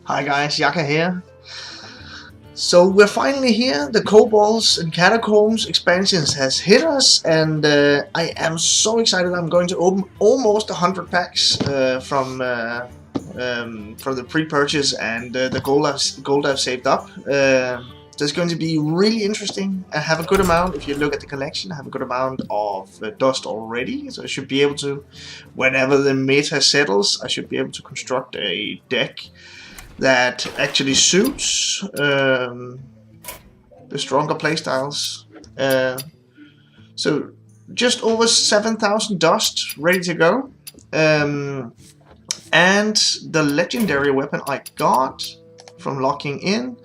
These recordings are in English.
Hi guys, Yacca here. So we're finally here. The Kobolds and Catacombs expansions has hit us, and I am so excited. I'm going to open almost 100 packs from the pre-purchase and the gold I've saved up. So it's going to be really interesting. I have a good amount. If you look at the collection, I have a good amount of dust already, so I should be able to, whenever the meta settles, I should be able to construct a deck that actually suits the stronger playstyles. So just over 7,000 dust ready to go. And the legendary weapon I got from locking in,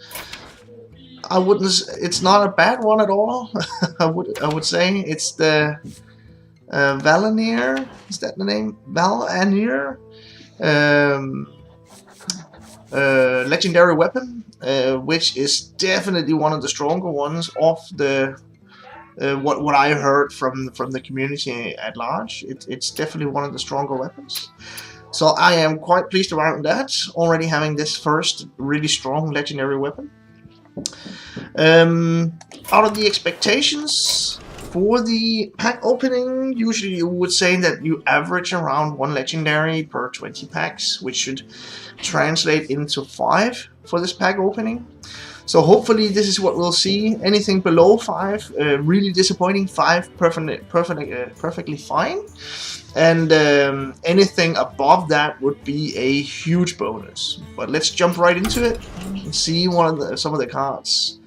I wouldn't. It's not a bad one at all. I would say it's the Valanier. Is that the name? Valanier. Legendary weapon, which is definitely one of the stronger ones of the what I heard from the community at large. It's definitely one of the stronger weapons. So I am quite pleased around that, already having this first really strong legendary weapon. Out of the expectations for the pack opening, usually you would say that you average around 1 legendary per 20 packs, which should translate into 5 for this pack opening. So hopefully this is what we'll see. Anything below 5, really disappointing. 5, perfectly fine. And anything above that would be a huge bonus. But let's jump right into it and see some of the cards.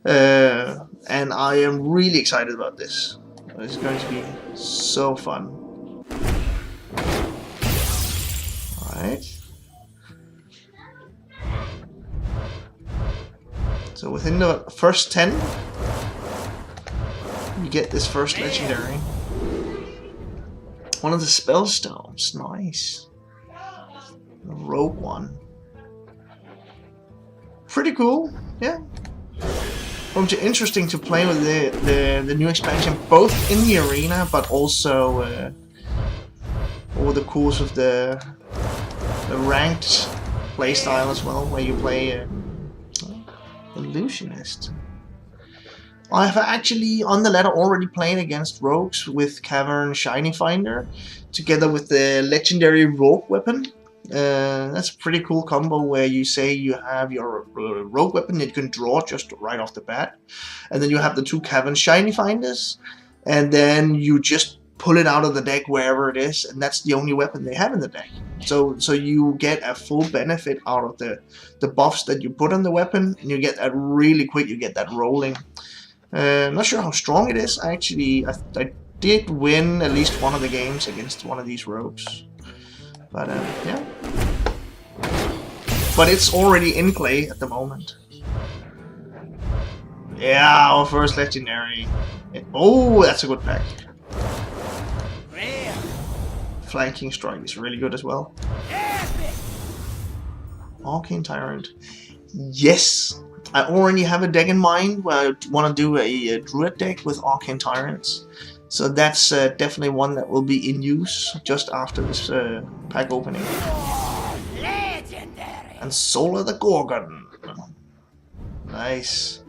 And I am really excited about this. It's going to be so fun. Alright. So within the first 10, you get this first legendary. One of the spell stones, nice. The rogue one. Pretty cool, yeah. Going to be interesting to play with the new expansion, both in the arena, but also over the course of the ranked playstyle as well, where you play Illusionist. I have actually on the ladder already played against rogues with Cavern Shiny Finder, together with the legendary rogue weapon. That's a pretty cool combo where you say you have your rogue weapon that you can draw just right off the bat, and then you have the 2 Cavern Shiny Finders, and then you just pull it out of the deck wherever it is, and that's the only weapon they have in the deck. So you get a full benefit out of the buffs that you put on the weapon, and you get that really quick. You get that rolling. I'm not sure how strong it is. Actually, I did win at least one of the games against one of these rogues. But yeah. But it's already in play at the moment. Yeah, our first legendary. Oh, that's a good pack. Flanking Strike is really good as well. Arcane Tyrant. Yes! I already have a deck in mind where I want to do a Druid deck with Arcane Tyrants. So that's definitely one that will be in use just after this pack opening. Legendary. And Solar the Gorgon. Nice.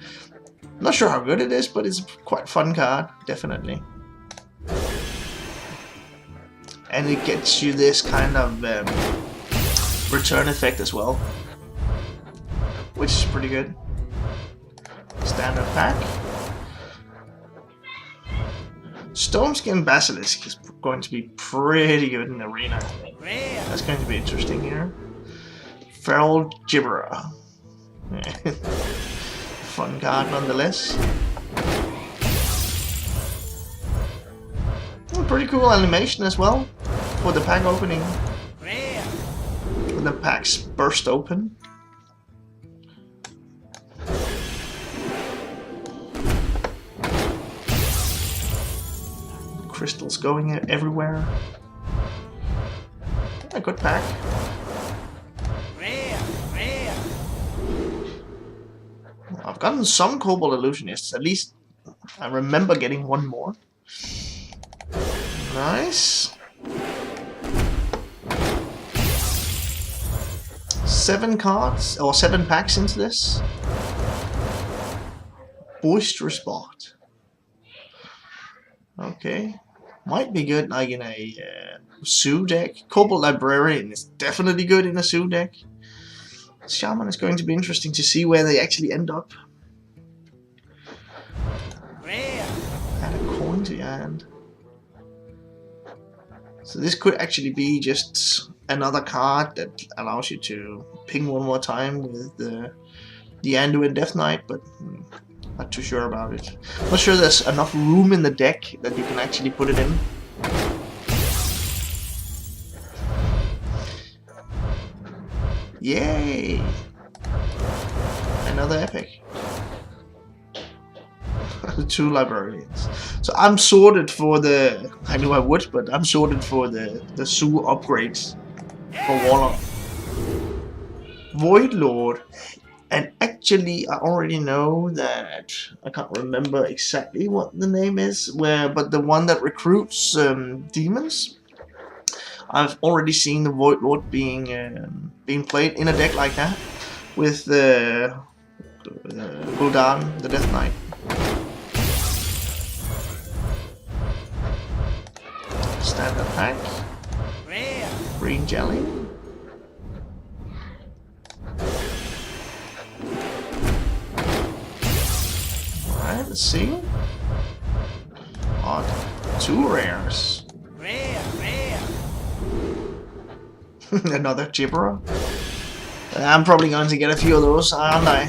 Not sure how good it is, but it's a quite fun card, definitely. And it gets you this kind of return effect as well, which is pretty good. Standard pack. Stoneskin Basilisk is going to be pretty good in the arena. That's going to be interesting here. Feral Gibberer. Fun card nonetheless. Pretty cool animation as well for the pack opening. When the packs burst open. Crystals going everywhere. A good pack. I've gotten some Kobold Illusionists. At least I remember getting one more. Nice. 7 cards or 7 packs into this. Boisterous Bot. Okay, might be good like in a Zoo deck. Kobold Librarian is definitely good in a Zoo deck. Shaman is going to be interesting to see where they actually end up. Add a coin to your hand. So this could actually be just another card that allows you to ping one more time with the Anduin Death Knight, but not too sure about it. Not sure there's enough room in the deck that you can actually put it in. Yay! Another epic. 2 librarians. So I'm sorted for the... I knew I would, but I'm sorted for the Zoo upgrades for Warlock. Void Lord. And actually, I already know that... I can't remember exactly what the name is, but the one that recruits demons. I've already seen the Void Lord being played in a deck like that with Gul'dan, the Death Knight. Standard pack. Green jelly. Alright, let's see. Odd. 2 rares. Another Gibberer. I'm probably going to get a few of those, aren't I?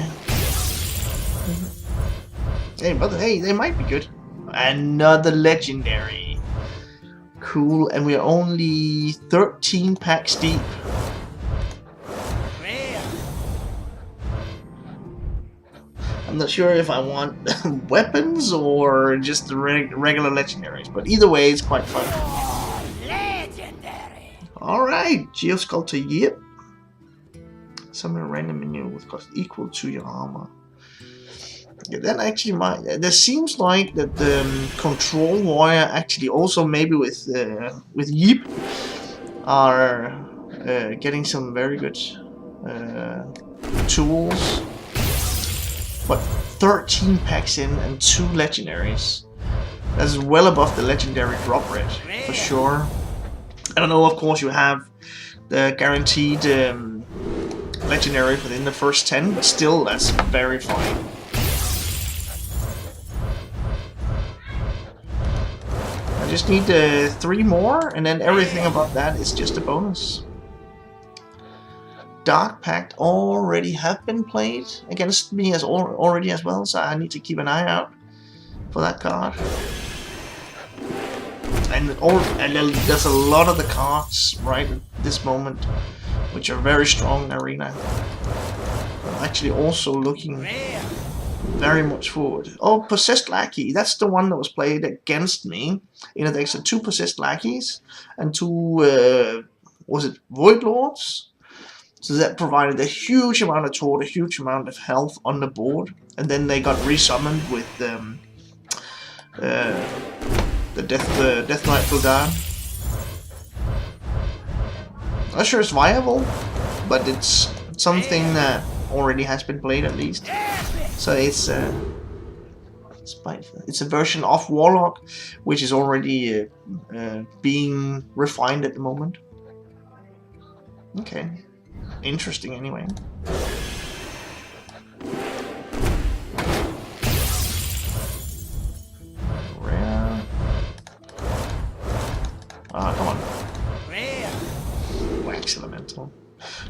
Hey, but hey, they might be good. Another legendary. Cool, and we're only 13 packs deep. I'm not sure if I want weapons or just the regular legendaries, but either way, it's quite fun. Alright, Geosculptor Yip. Summon a random menu with cost equal to your armor. Yeah, that actually might... There seems like that the Control Warrior actually also maybe with Yip are getting some very good tools. But 13 packs in and 2 legendaries. That's well above the legendary drop rate, for sure. I don't know, of course you have the guaranteed legendary within the first 10, but still that's very fine. I just need 3 more, and then everything above that is just a bonus. Dark Pact already have been played against me already as well, so I need to keep an eye out for that card. And there's a lot of the cards right at this moment which are very strong in Arena. I'm actually also looking very much forward. Oh, Possessed Lackey. That's the one that was played against me in a deck. So 2 Possessed Lackeys and 2 was it Void Lords? So that provided a huge amount of taunt, a huge amount of health on the board, and then they got resummoned with the Death Knight Gul'dan. Not sure it's viable, but it's something that already has been played at least. So it's a version of Warlock, which is already being refined at the moment. Okay. Interesting anyway. Rare. Ah, come on. Wax Elemental.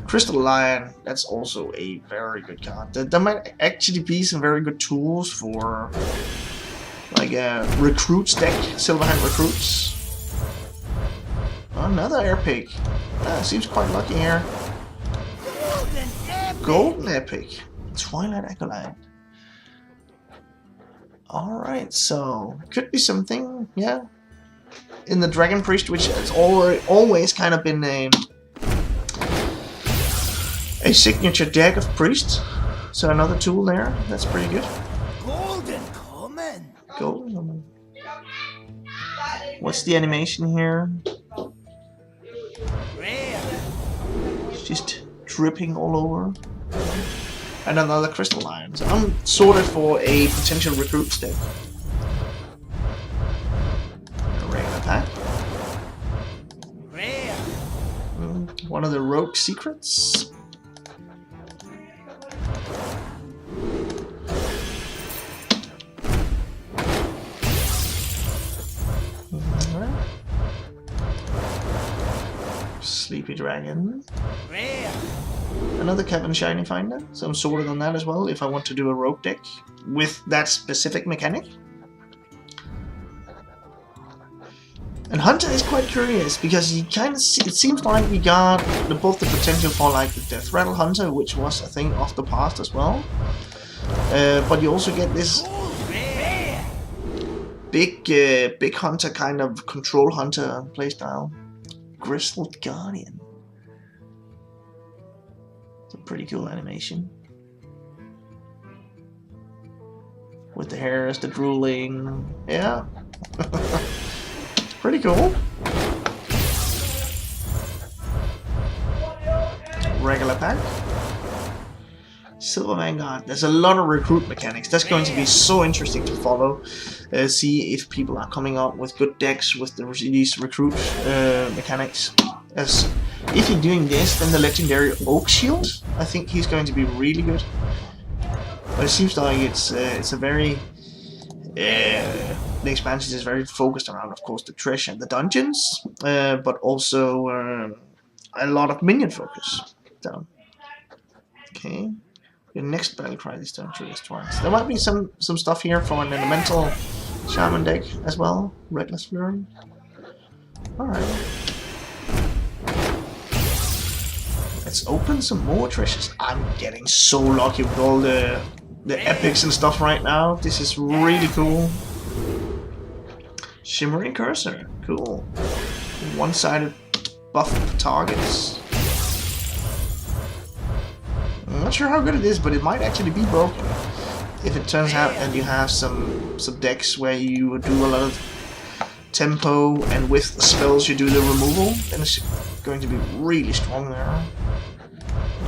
Crystal Lion, that's also a very good card. There might actually be some very good tools for like a recruits deck, Silverhand Recruits. Another Epic. Seems quite lucky here. Golden Epic. Twilight Acolyte. Alright, so could be something, yeah. In the Dragon Priest, which has always kind of been a signature deck of priests. So another tool there. That's pretty good. Golden Common. Golden Common. What's the animation here? It's just dripping all over. And another Crystal Lion. So I'm sorted for a potential recruits deck. A regular pack. One of the rogue secrets. Sleepy Dragon. Another Cavern Shiny Finder, so I'm sorted on that as well if I want to do a rogue deck with that specific mechanic. And Hunter is quite curious because he kind of it seems like we got both the potential for like the Death Rattle Hunter, which was a thing of the past as well, but you also get this big hunter kind of control hunter playstyle. Grizzled Guardian. It's a pretty cool animation. With the hairs, the drooling. Yeah. Pretty cool. Regular pack. Silver Vanguard. There's a lot of recruit mechanics. That's going to be so interesting to follow. See if people are coming up with good decks with these recruit mechanics. As if you're doing this, then the legendary Oak Shield, I think he's going to be really good. But it seems like it's a very the expansion is very focused around, of course, the treasure and the dungeons, but also a lot of minion focus. So, okay. Your next battle cry this turn triggers twice. There might be some stuff here for an elemental shaman deck as well. Reckless Flurry. Alright. Let's open some more treasures. I'm getting so lucky with all the epics and stuff right now. This is really cool. Shimmering Cursor. Cool. One-sided buff targets. I'm not sure how good it is, but it might actually be broken. If it turns out that you have some decks where you do a lot of tempo and with the spells you do the removal, then it's going to be really strong there.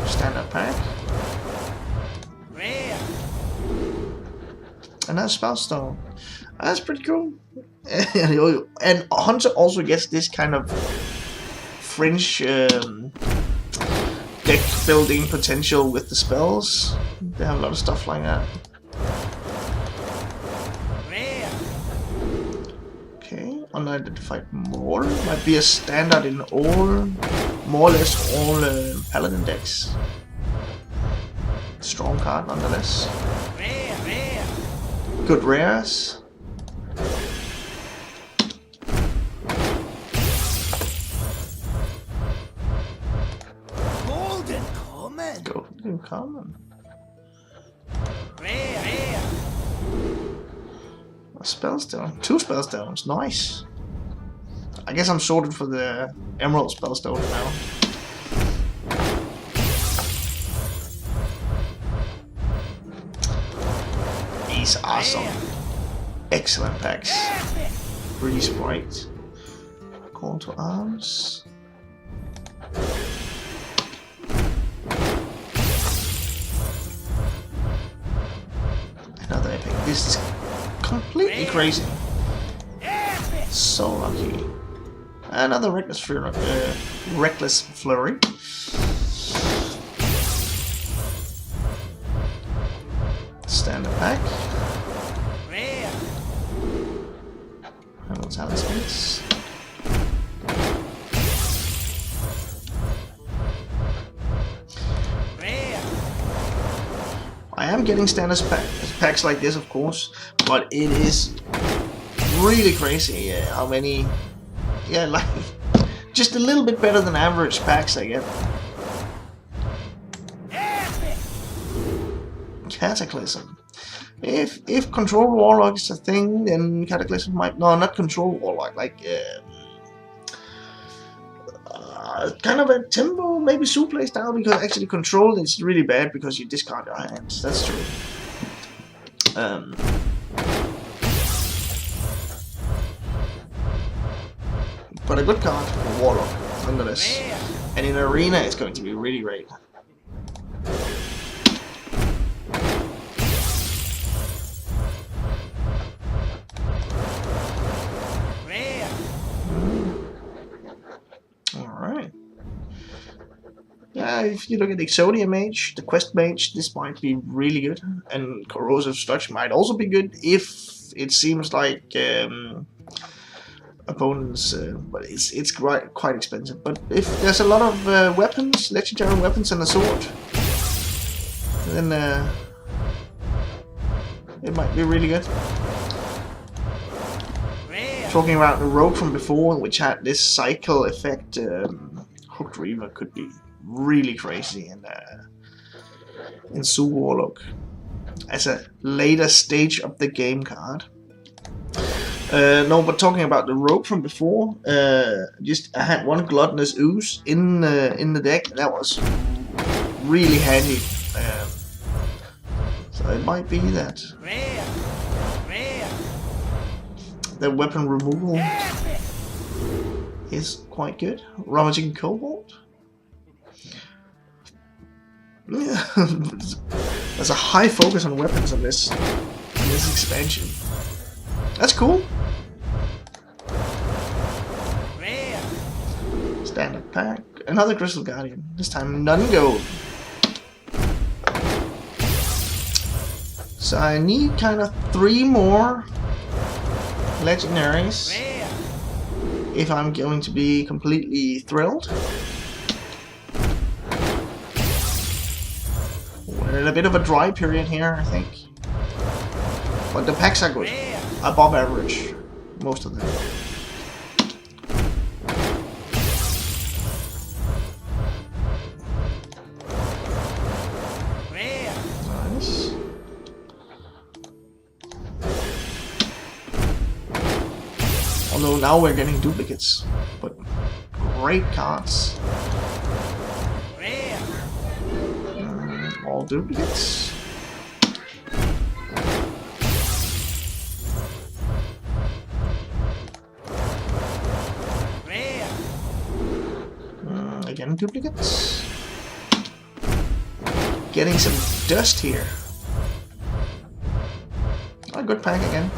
Standard pack. And that's Spellstone. That's pretty cool. And Hunter also gets this kind of fringe deck building potential with the spells. They have a lot of stuff like that. Okay, unidentified more. Might be a standard in all, more or less all paladin decks. Strong card nonetheless. Good rares. Golden common. A Spellstone. 2 Spellstones. Nice. I guess I'm sorted for the Emerald Spellstone now. These are some excellent packs. Breeze Bright. Call to Arms. Another epic. This is completely crazy. So lucky. Another Reckless Flurry. Standard pack. Emerald Talismans. I am getting standard packs like this, of course, but it is really crazy how many, like just a little bit better than average packs I get. Cataclysm. If Control Warlock is a thing, then Cataclysm might... No, not Control Warlock, like... kind of a tempo, maybe Suplex style, because actually Control is really bad because you discard your hands. That's true. But a good card for Warlock, nonetheless. And in Arena, it's going to be really great. If you look at Exodia Mage, the Quest Mage, this might be really good. And Corrosive Sludge might also be good if it seems like opponents, but it's quite expensive. But if there's a lot of weapons, legendary weapons and a sword, then it might be really good. Talking about the rogue from before, which had this cycle effect, Hooked Reaver could be really crazy in Zoo Warlock as a later stage of the game card. No, but talking about the rogue from before, I had one Gluttonous Ooze in the deck. That was really handy. So it might be that the weapon removal is quite good. Rummaging Kobold. Yeah, there's a high focus on weapons in this expansion. That's cool. Standard pack. Another Crystal Guardian. This time none gold. So I need kind of 3 more legendaries if I'm going to be completely thrilled. We're in a bit of a dry period here, I think. But the packs are good. Above average. Most of them. Nice. Although now we're getting duplicates. But great cards. All duplicates. Again, duplicates. Getting some dust here. A good pack again.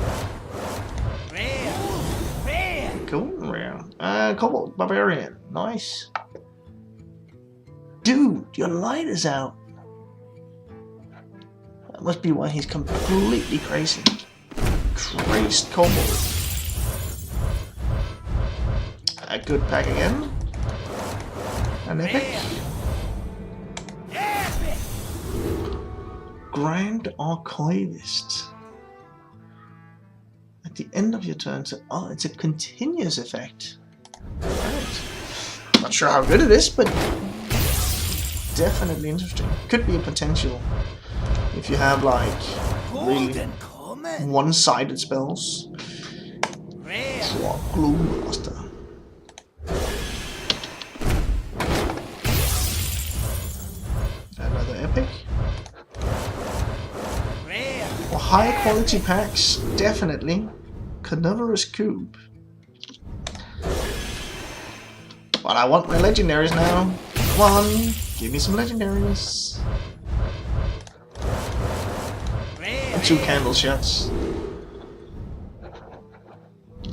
Cool, rare. Kobold Barbarian. Nice. Dude, your light is out. That must be why he's completely crazy. Crazed Kobold. A good pack again. An epic. Grand Archivist. At the end of your turn, so it's a continuous effect. Right. Not sure how good it is, but definitely interesting. Could be a potential if you have like really one-sided spells. So, Gloom Master. Another epic. For high quality packs, definitely. Cadaverous Cube. But I want my legendaries now. Come on, give me some legendaries. And 2 candle shots.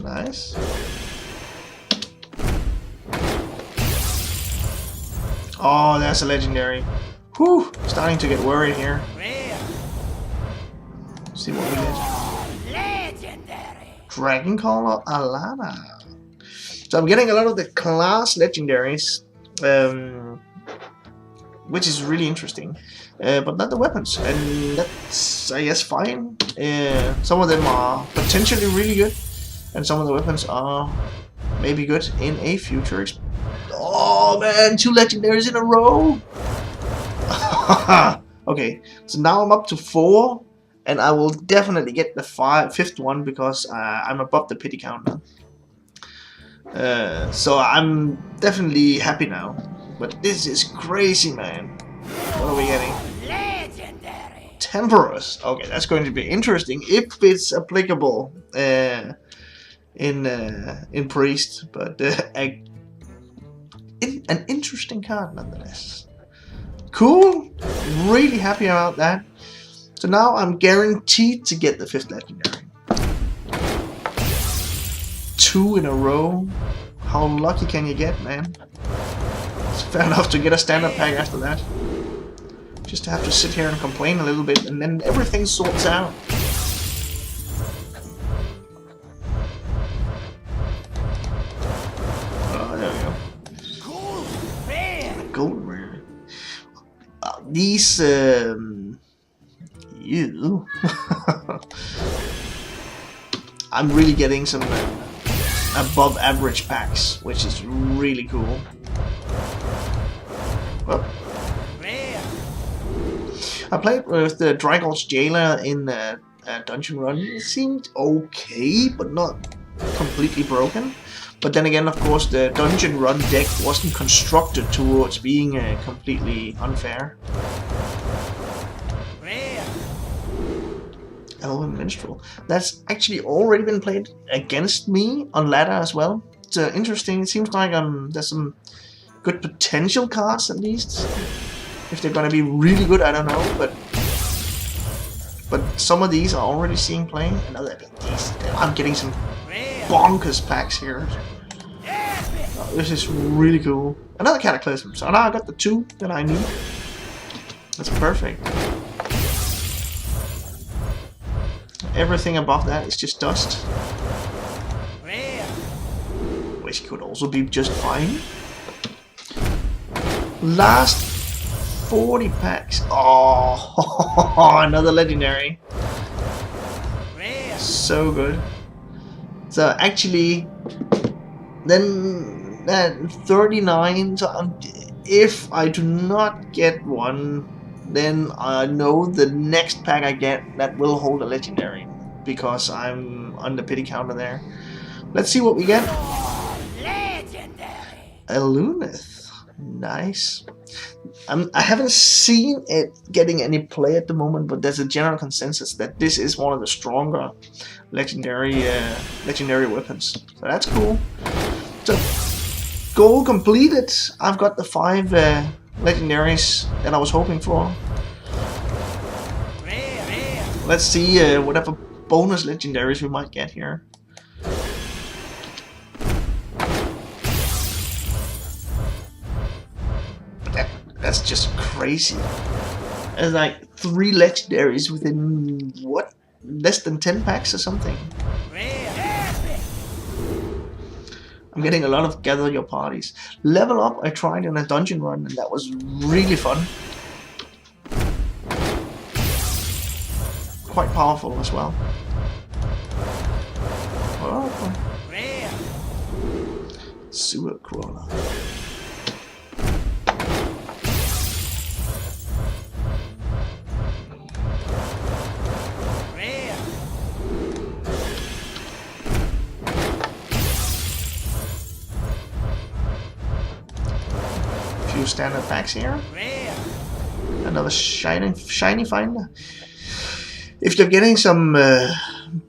Nice. Oh, that's a legendary. Whew, starting to get worried here. See what we get. Dragon Caller Alana. So I'm getting a lot of the class legendaries, which is really interesting, but not the weapons, and that's, I guess, fine. Some of them are potentially really good, and some of the weapons are maybe good in a future. Oh man, 2 legendaries in a row! Okay, so now I'm up to 4. And I will definitely get the 5th one because I'm above the pity count now. So I'm definitely happy now. But this is crazy, man. What are we getting? Legendary. Temperous. Okay, that's going to be interesting if it's applicable in Priest. But an interesting card nonetheless. Cool. Really happy about that. So now I'm guaranteed to get the 5th legendary. 2 in a row. How lucky can you get, man? It's fair enough to get a standard pack after that. Just have to sit here and complain a little bit, and then everything sorts out. Oh, there we go. Gold rare. These, you. I'm really getting some above average packs, which is really cool. Well, I played with the Dragons Jailer in a dungeon run. It seemed okay, but not completely broken. But then again, of course, the dungeon run deck wasn't constructed towards being completely unfair. Elven Minstrel. That's actually already been played against me on ladder as well. It's interesting. It seems like there's some good potential cards at least. If they're gonna be really good, I don't know, but some of these are already seeing play. And I'm getting some bonkers packs here. Oh, this is really cool. Another Cataclysm. So now I got the 2 that I need. That's perfect. Everything above that is just dust. Which could also be just fine. Last 40 packs. Oh, another legendary. So good. So actually, then that 39. So if I do not get one, then I know the next pack I get that will hold a legendary, because I'm on the pity counter there. Let's see what we get. A Lunith. Nice. I haven't seen it getting any play at the moment, but there's a general consensus that this is one of the stronger legendary weapons. So that's cool. So goal completed. I've got the 5 legendaries that I was hoping for. Let's see whatever bonus legendaries we might get here. That's just crazy. There's like 3 legendaries within, what? Less than 10 packs or something. I'm getting a lot of gather your parties. Level up I tried in a dungeon run, and that was really fun. Quite powerful as well. Oh. Sewer crawler. Few standard packs here. Another shiny finder. If you're getting some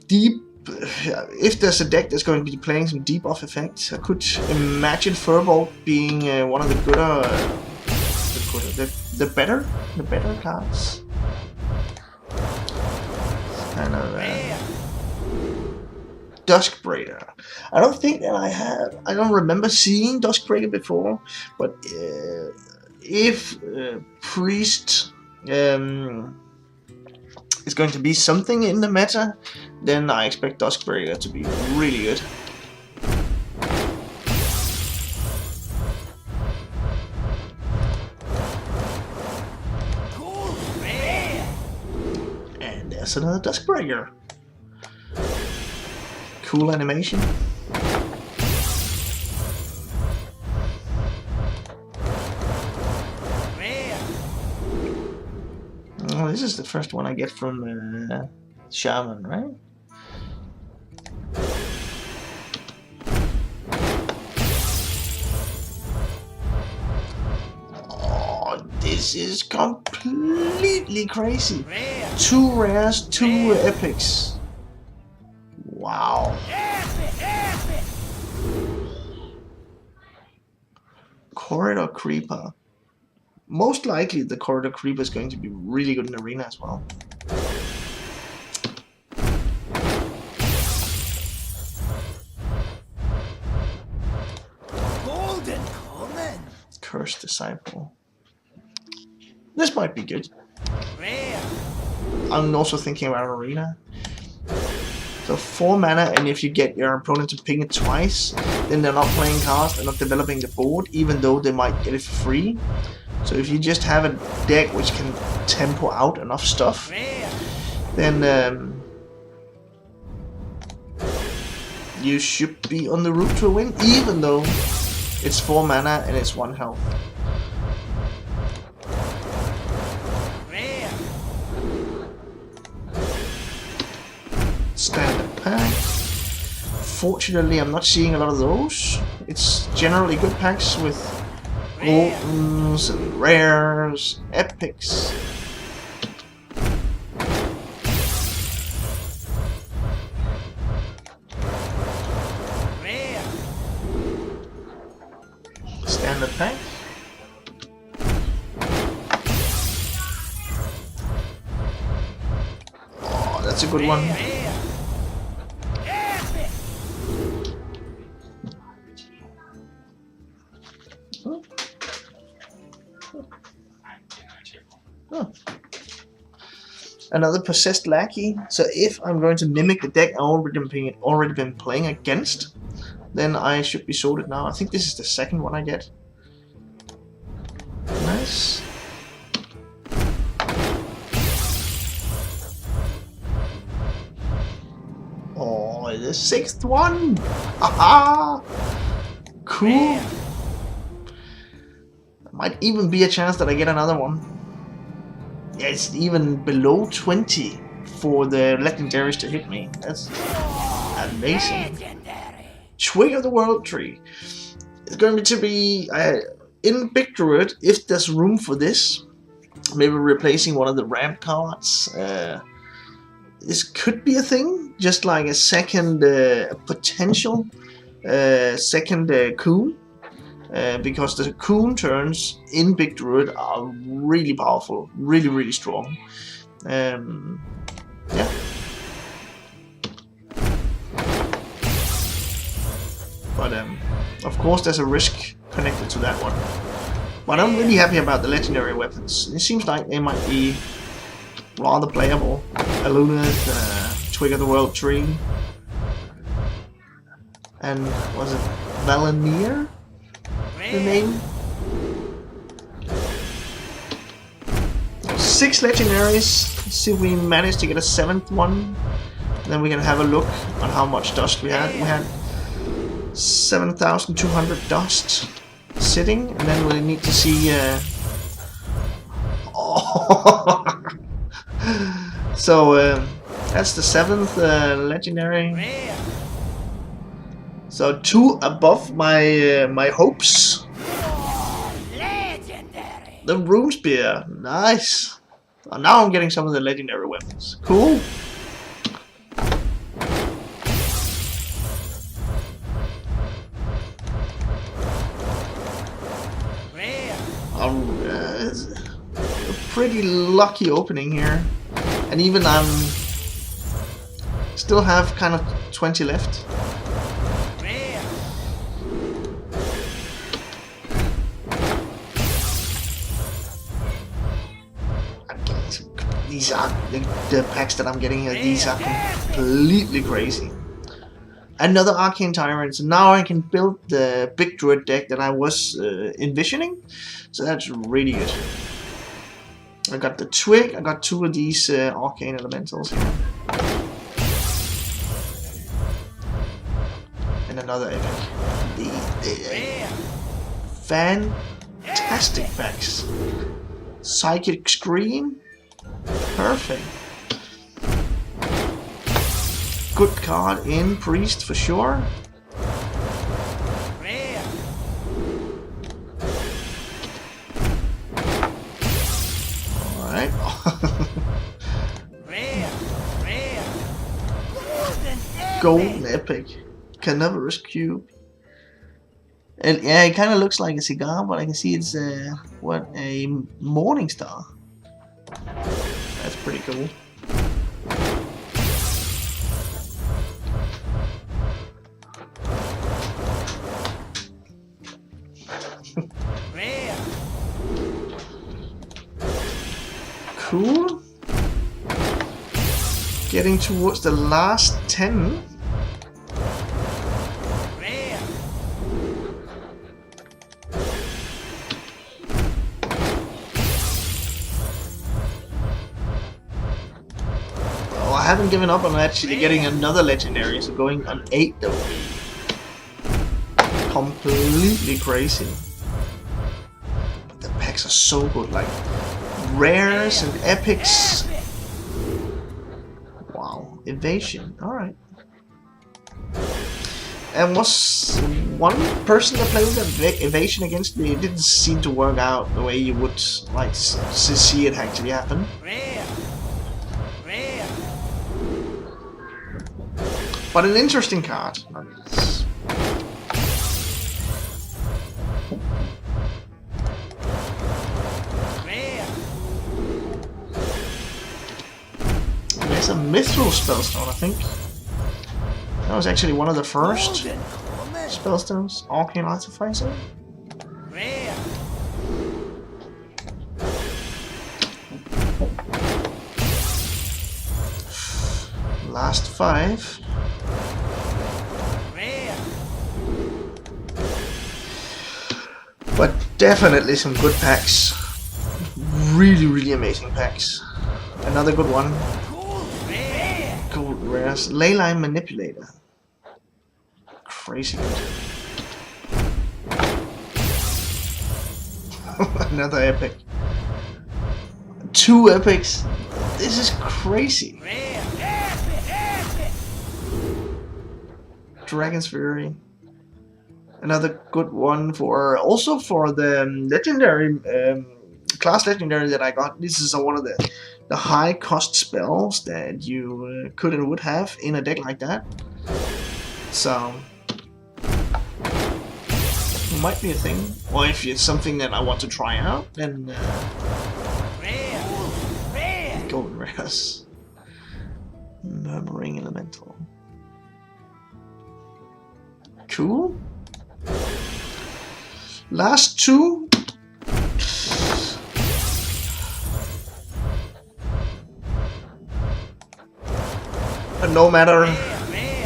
deep, if there's a deck that's going to be playing some debuff effects, I could imagine Furbolg being one of the gooder, the better cards. Kind of Duskbreaker. I don't think that I don't remember seeing Duskbreaker before, but if Priest is going to be something in the meta, then I expect Duskbreaker to be really good. And there's another Duskbreaker. Cool animation. Oh, this is the first one I get from Shaman, right? Oh, this is completely crazy. 2 rares, 2 epics. Wow. Corridor Creeper. Most likely the Corridor Creeper is going to be really good in Arena as well. First Disciple. This might be good. I'm also thinking about Arena. So 4 mana, and if you get your opponent to ping it twice, then they're not playing cards, they're not developing the board, even though they might get it for free. So if you just have a deck which can tempo out enough stuff, then you should be on the route to a win, even though it's 4 mana and it's 1 health. Standard pack. Fortunately, I'm not seeing a lot of those. It's generally good packs with Goldens and rares, epics. Standard pack. Oh, that's a good one. Oh. Another possessed lackey. So if I'm going to mimic the deck I've already been playing against, then I should be sorted now. I think this is the second one I get. Nice. Oh, the 6th one! Haha! Cool. Might even be a chance that I get another one. Yeah, it's even below 20 for the legendaries to hit me. That's amazing. Twig of the World Tree. It's going to be in Big Druid, if there's room for this. Maybe replacing one of the ramp cards. This could be a thing, just like a second potential second Coon. Because the Coon turns in Big Druid are really powerful, really strong. Yeah. But of course there's a risk connected to that one. But I'm really happy about the legendary weapons. It seems like they might be rather playable. Alunith, Twig of the World Tree, and was it Valenir? The name? 6 legendaries. Let's see if we manage to get a 7th one. Then we can have a look on how much dust we had. We had 7,200 dust sitting, and then we need to see. Oh. So that's the 7th legendary. So 2 above my my hopes. The Rune Spear, nice. Oh, now I'm getting some of the legendary weapons. Cool. A pretty lucky opening here, and even I'm still have kind of 20 left. These are the packs that I'm getting here. These are completely crazy. Another Arcane Tyrant. So now I can build the Big Druid deck that I was envisioning. So that's really good. I got the Twig. I got 2 of these Arcane Elementals here. And another epic. The fantastic packs. Psychic Scream. Perfect. Good card in Priest for sure. Alright. Golden Epic. Carnivorous Cube. And yeah, it kind of looks like a cigar, but I can see it's what, a Morning Star. That's pretty cool. Cool. Getting towards the last 10. Rare. Oh, I haven't given up on actually getting another legendary, so going on 8 though. Completely crazy. But the packs are so good, like rares and epics. Wow, evasion, alright. And was one person that played with evasion against me, it didn't seem to work out the way you would like to see it actually happen. Rare. Rare. But an interesting card. Rare. There's a Mithril Spellstone, I think. That was actually one of the first Golden common. Spellstones. Arcane Artificer. Rare. Last 5. Rare. But definitely some good packs. Really, really amazing packs. Another good one. Gold. Rare. Gold rares. Leyline Manipulator. Crazy good. Another epic. 2 epics. This is crazy. Rare. Epic. Epic. Dragon's Fury. Another good one for also for the legendary class legendary that I got. This is one of the high cost spells that you could and would have in a deck like that. So it might be a thing, or if it's something that I want to try out, then Rare. Rare. golden rares. Murmuring Elemental. Cool. Last 2. But no matter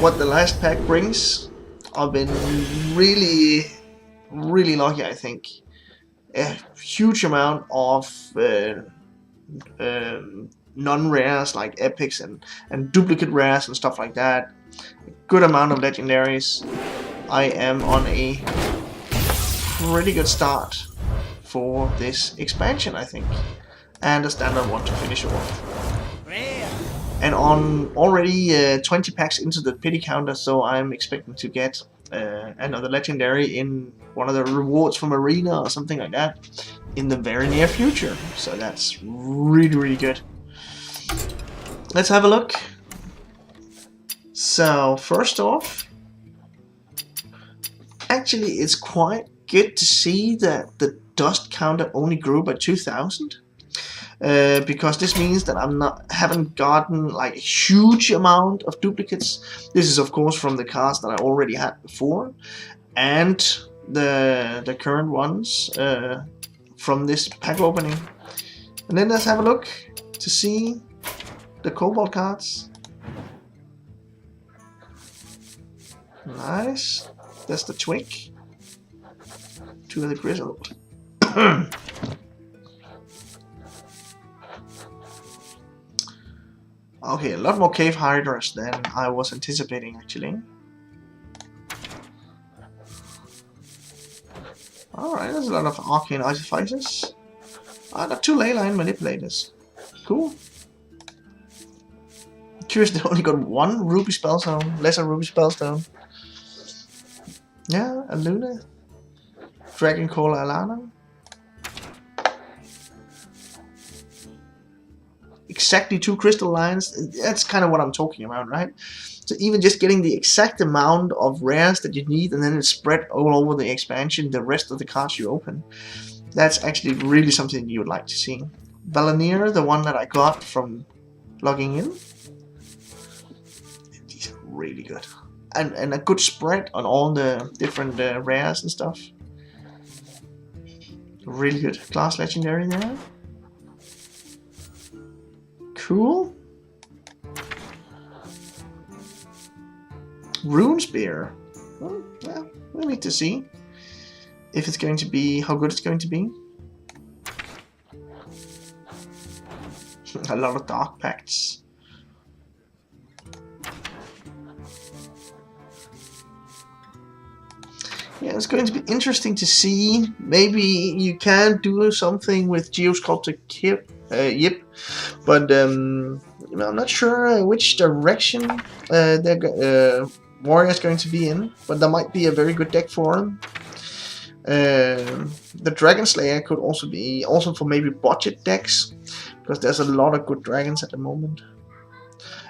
what the last pack brings, I've been really, really lucky, I think. A huge amount of non-rares like epics and duplicate rares and stuff like that. A good amount of legendaries. I am on a pretty good start for this expansion, I think. And a standard one to finish off. Rare. And on already 20 packs into the pity counter, so I'm expecting to get another legendary in one of the rewards from Arena or something like that in the very near future. So that's really, really good. Let's have a look. So first off, actually it's quite good to see that the dust counter only grew by 2,000. Because this means that haven't gotten like a huge amount of duplicates. This is of course from the cards that I already had before, and the current ones from this pack opening. And then let's have a look to see the Kobold cards. Nice. That's the twig. 2 of the grizzled. Okay, a lot more cave hydras than I was anticipating, actually. Alright, there's a lot of arcane artificers. I got 2 leyline manipulators. Cool. Curious, they only got 1 ruby spellstone, lesser ruby spellstone. Yeah, a Luna. Dragon Caller Alana. Exactly 2 crystal lines. That's kind of what I'm talking about, right? So even just getting the exact amount of rares that you need, and then it's spread all over the expansion, the rest of the cards you open. That's actually really something you would like to see. Valanir, the one that I got from logging in. These are really good. And a good spread on all the different rares and stuff. Really good. Class legendary there. Cool. Rune Spear. Well, we'll need to see if it's going to be, how good it's going to be. A lot of Dark Pacts. Yeah, it's going to be interesting to see. Maybe you can do something with Geosculptor Yip, but I'm not sure which direction Warrior's going to be in, but that might be a very good deck for him. The Dragon Slayer could also be awesome for maybe budget decks, because there's a lot of good dragons at the moment.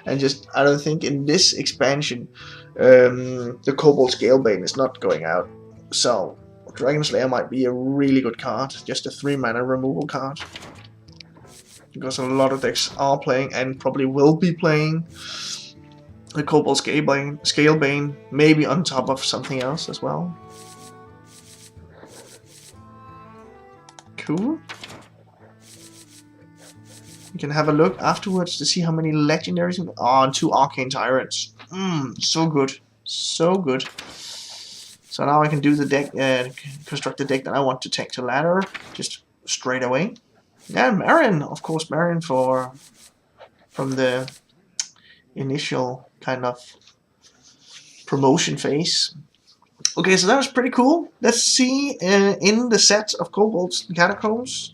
And just, I don't think in this expansion the Kobold Scalebane is not going out. So Dragon Slayer might be a really good card, just a 3-mana removal card. Because a lot of decks are playing and probably will be playing the Kobold Scalebane, maybe on top of something else as well. Cool. You can have a look afterwards to see how many legendaries. Oh, 2 Arcane Tyrants. So good. So good. So now I can do the deck, construct the deck that I want to take to ladder, just straight away. Yeah, Marion, of course, Marion from the initial kind of promotion phase. Okay, so that was pretty cool. Let's see in the set of Kobolds and Catacombs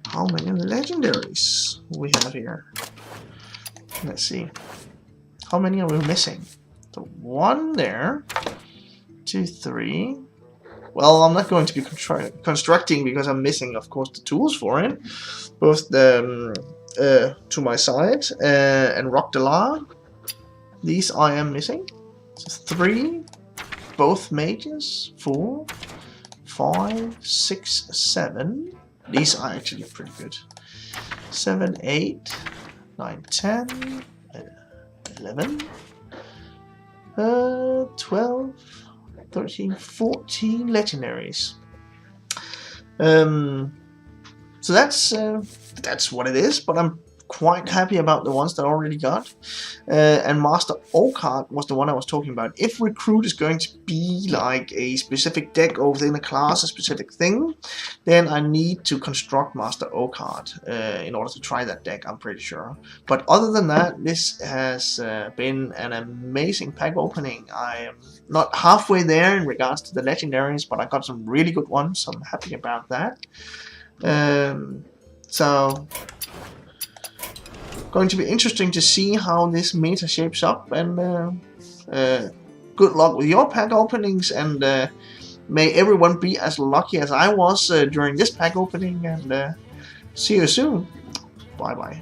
how many legendaries we have here. Let's see. How many are we missing? So 1 there. 2, 3. Well, I'm not going to be constructing because I'm missing, of course, the tools for it. Both the to my side and Rock Delar. These I am missing. So 3. Both mages. 4, 5, 6, 7. These are actually pretty good. 7, 8, 9, 10, 11, 12, 13, 14 legendaries. So that's what it is, but I'm quite happy about the ones that I already got. And Master Okard was the one I was talking about. If Recruit is going to be like a specific deck or within a class, a specific thing, then I need to construct Master Okard in order to try that deck, I'm pretty sure. But other than that, this has been an amazing pack opening. I am not halfway there in regards to the legendaries, but I got some really good ones, so I'm happy about that. So going to be interesting to see how this meta shapes up, and good luck with your pack openings, and may everyone be as lucky as I was during this pack opening, and see you soon. Bye bye.